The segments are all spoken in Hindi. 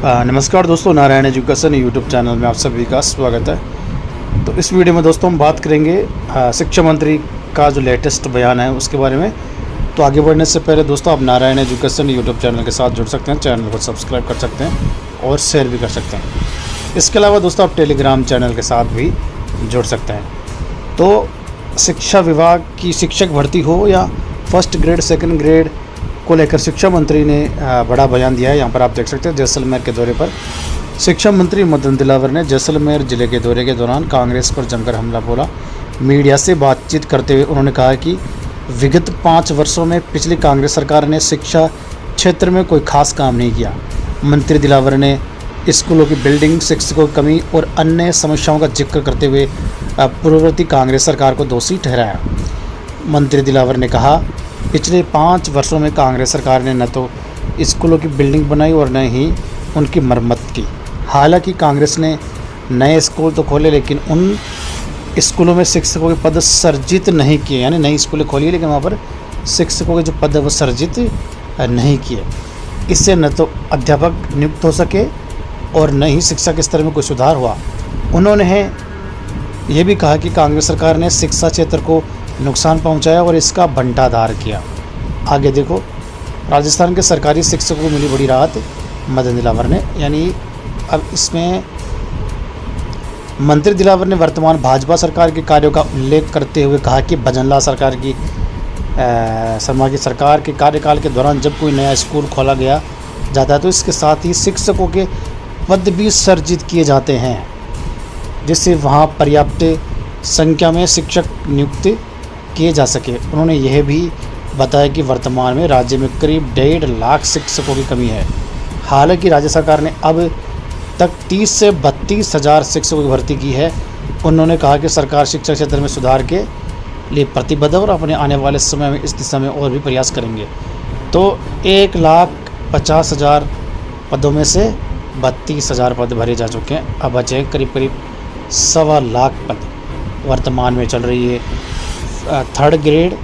नमस्कार दोस्तों, नारायण एजुकेशन यूट्यूब चैनल में आप सभी का स्वागत है। तो इस वीडियो में दोस्तों हम बात करेंगे शिक्षा मंत्री का जो लेटेस्ट बयान है उसके बारे में। तो आगे बढ़ने से पहले दोस्तों आप नारायण एजुकेशन यूट्यूब चैनल के साथ जुड़ सकते हैं, चैनल को सब्सक्राइब कर सकते हैं और शेयर भी कर सकते हैं। इसके अलावा दोस्तों आप टेलीग्राम चैनल के साथ भी जुड़ सकते हैं। तो शिक्षा विभाग की शिक्षक भर्ती हो या फर्स्ट ग्रेड सेकेंड ग्रेड को लेकर शिक्षा मंत्री ने बड़ा बयान दिया है। यहाँ पर आप देख सकते हैं जैसलमेर के दौरे पर शिक्षा मंत्री मदन दिलावर ने जैसलमेर जिले के दौरे के दौरान कांग्रेस पर जमकर हमला बोला। मीडिया से बातचीत करते हुए उन्होंने कहा कि विगत 5 वर्षों में पिछली कांग्रेस सरकार ने शिक्षा क्षेत्र में कोई खास काम नहीं किया। मंत्री दिलावर ने स्कूलों की बिल्डिंग, शिक्षकों की कमी और अन्य समस्याओं का जिक्र करते हुए पूर्ववर्ती कांग्रेस सरकार को दोषी ठहराया। मंत्री दिलावर ने कहा, पिछले 5 वर्षों में कांग्रेस सरकार ने न तो स्कूलों की बिल्डिंग बनाई और न ही उनकी मरम्मत की। हालांकि कांग्रेस ने नए स्कूल तो खोले लेकिन उन स्कूलों में शिक्षकों के पद सर्जित नहीं किए। यानी नई स्कूलें खोली लेकिन वहाँ पर शिक्षकों के जो पद है वो सर्जित नहीं किए। इससे न तो अध्यापक नियुक्त हो सके और न ही शिक्षा के स्तर में कोई सुधार हुआ। उन्होंने ये भी कहा कि कांग्रेस सरकार ने शिक्षा क्षेत्र को नुकसान पहुंचाया और इसका भंडाधार किया। आगे देखो, राजस्थान के सरकारी शिक्षकों को मिली बड़ी राहत मदन दिलावर ने। यानी अब इसमें मंत्री दिलावर ने वर्तमान भाजपा सरकार के कार्यों का उल्लेख करते हुए कहा कि भजनलाल शर्मा की सरकार के कार्यकाल के दौरान जब कोई नया स्कूल खोला गया जाता है तो इसके साथ ही शिक्षकों के पद भी सर्जित किए जाते हैं, जिससे वहाँ पर्याप्त संख्या में शिक्षक नियुक्त किए जा सके। उन्होंने यह भी बताया कि वर्तमान में राज्य में करीब 1.5 लाख शिक्षकों की कमी है। हालांकि राज्य सरकार ने अब तक 30 से 32 हज़ार शिक्षकों की भर्ती की है। उन्होंने कहा कि सरकार शिक्षा क्षेत्र में सुधार के लिए प्रतिबद्ध और अपने आने वाले समय में इस दिशा में और भी प्रयास करेंगे। तो 1,50,000 पदों में से 32,000 पद भरे जा चुके हैं। अब बचे करीब 1.25 लाख पद। वर्तमान में चल रही है third grade,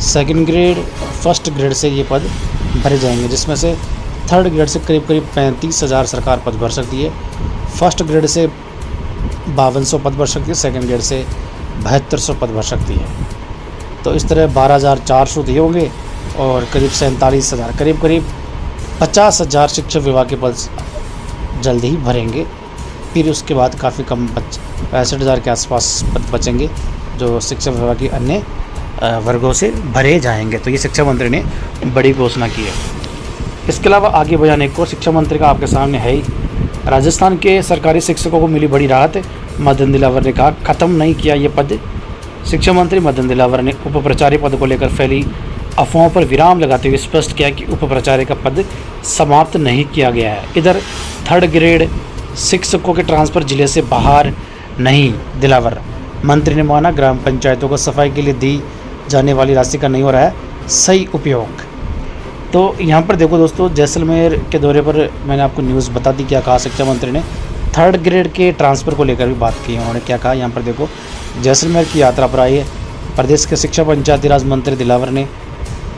second grade, first grade से ये पद भरे जाएंगे, जिसमें से थर्ड ग्रेड से करीब 35,000 सरकार पद भर सकती है। फर्स्ट ग्रेड से 5200 पद भर सकती है, सेकंड ग्रेड से 7200 पद भर सकती है। तो इस तरह 12,400 दिए होंगे और करीब 47,000 करीब 50,000 शिक्षक विभाग के पद जल्द ही भरेंगे। फिर उसके बाद काफ़ी कम 65,000 के आसपास पद बचेंगे जो शिक्षा विभाग की अन्य वर्गों से भरे जाएंगे। तो ये शिक्षा मंत्री ने बड़ी घोषणा की है। इसके अलावा आगे बयान एक और शिक्षा मंत्री का आपके सामने है ही। राजस्थान के सरकारी शिक्षकों को मिली बड़ी राहत। मदन दिलावर ने कहा, ख़त्म नहीं किया ये पद। शिक्षा मंत्री मदन दिलावर ने उप प्राचार्य पद को लेकर फैली अफवाहों पर विराम लगाते हुए स्पष्ट किया कि उप प्राचार्य का पद समाप्त नहीं किया गया है। इधर थर्ड ग्रेड शिक्षकों के ट्रांसफ़र जिले से बाहर नहीं। दिलावर मंत्री ने माना, ग्राम पंचायतों को सफाई के लिए दी जाने वाली राशि का नहीं हो रहा है सही उपयोग। तो यहाँ पर देखो दोस्तों, जैसलमेर के दौरे पर मैंने आपको न्यूज़ बता दी क्या कहा शिक्षा मंत्री ने। थर्ड ग्रेड के ट्रांसफ़र को लेकर भी बात की। उन्होंने क्या कहा, यहाँ पर देखो, जैसलमेर की यात्रा पर आई है। प्रदेश के शिक्षा पंचायती राज मंत्री दिलावर ने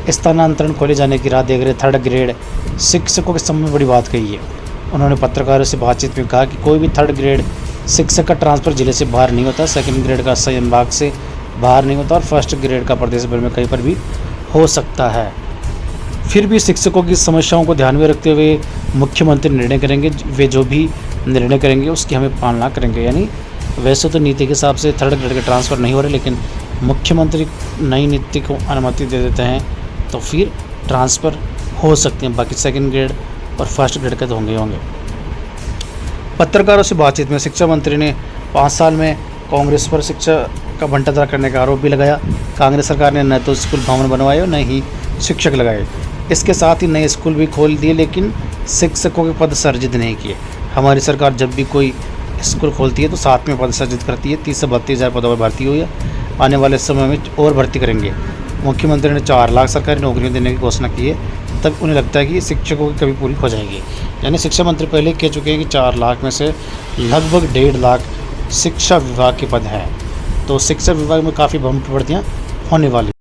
स्थानांतरण खोले जाने की राह देख रहे थर्ड ग्रेड शिक्षकों के संबंध में बड़ी बात कही है। उन्होंने पत्रकारों से बातचीत में कहा कि कोई भी थर्ड ग्रेड शिक्षक का ट्रांसफ़र जिले से बाहर नहीं होता, सेकंड ग्रेड का संभाग से बाहर नहीं होता और फर्स्ट ग्रेड का प्रदेश भर में कहीं पर भी हो सकता है। फिर भी शिक्षकों की समस्याओं को ध्यान में रखते हुए मुख्यमंत्री निर्णय करेंगे। वे जो भी निर्णय करेंगे उसकी हमें पालना करेंगे। यानी वैसे तो नीति के हिसाब से थर्ड ग्रेड के ट्रांसफ़र नहीं हो रहे, लेकिन मुख्यमंत्री नई नीति को अनुमति दे देते हैं तो फिर ट्रांसफ़र हो सकते हैं। बाकी सेकंड ग्रेड और फर्स्ट ग्रेड के तो होंगे। पत्रकारों से बातचीत में शिक्षा मंत्री ने 5 साल में कांग्रेस पर शिक्षा का भंडाधार करने का आरोप भी लगाया। कांग्रेस सरकार ने न तो स्कूल भवन बनवाए और न ही शिक्षक लगाए। इसके साथ ही नए स्कूल भी खोल दिए लेकिन शिक्षकों के पद सर्जित नहीं किए। हमारी सरकार जब भी कोई स्कूल खोलती है तो साथ में पद सर्जित करती है। 30 से 32,000 पदों पर भर्ती हुई है। आने वाले समय में और भर्ती करेंगे। मुख्यमंत्री ने 4 लाख सरकारी नौकरियाँ देने की घोषणा की है। तब उन्हें लगता है कि शिक्षकों की कमी पूरी हो जाएगी। यानी शिक्षा मंत्री पहले कह चुके हैं कि 4 लाख में से लगभग 1.5 लाख शिक्षा विभाग के पद हैं। तो शिक्षा विभाग में काफ़ी भर्तियाँ होने वाली।